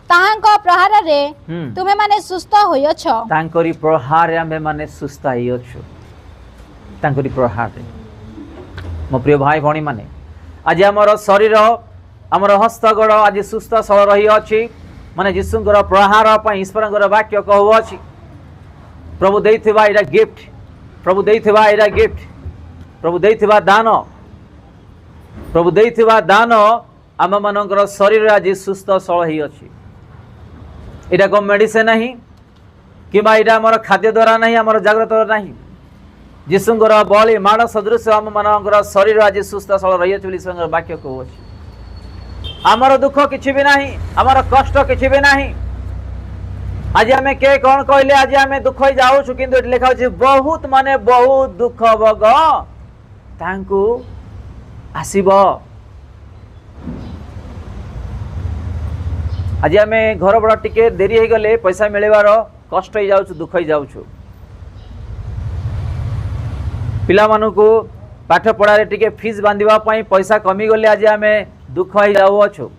ताहांको प्रहार रे तुमे माने सुस्थ होयछ तांकरी प्रहार रे आमे माने सुस्थ होयछु तांकरी प्रहार रे मो प्रिय भाई भणी माने आज हमर शरीर हमर हस्त गोड़ आज सुस्थ सबल रही अछि माने यीशुंकर प्रहार पई ईश्वरंकर वाक्य कहू अछि प्रभु देइथिबा एटा गिफ्ट प्रभु देइथिबा एटा गिफ्ट प्रभु देइथिबा दान आम मानकर शरीर आज सुस्थ सबल ही अछि एटा को मेडिसिन नहीं कि एटा आमर खाद्य द्वारा नहीं आमर जागृत नहीं यीशुंकर बलि माड़ सदृश आम मानकर शरीर आज सुस्थ सबल रही अछि ईश्वरंकर वाक्य कहू अछि आमर दुख किछि भी नहीं आमर कष्ट किछि भी नहीं आज आम के कौन कहले आज आम दुख ही जाऊँ किंतु लिखा होछि बहुत माने बहुत दुख भोग तांकु आसीबो आज आम घर बड़ा टिके देरी हो गले पैसा मिलवार कष्ट ही जाऊँ दुख ही जाऊँ पिला पाठ पढ़ारे टिके फीस बांधिबा पई पैसा कमी गले आज आम दुख ही जाऊँ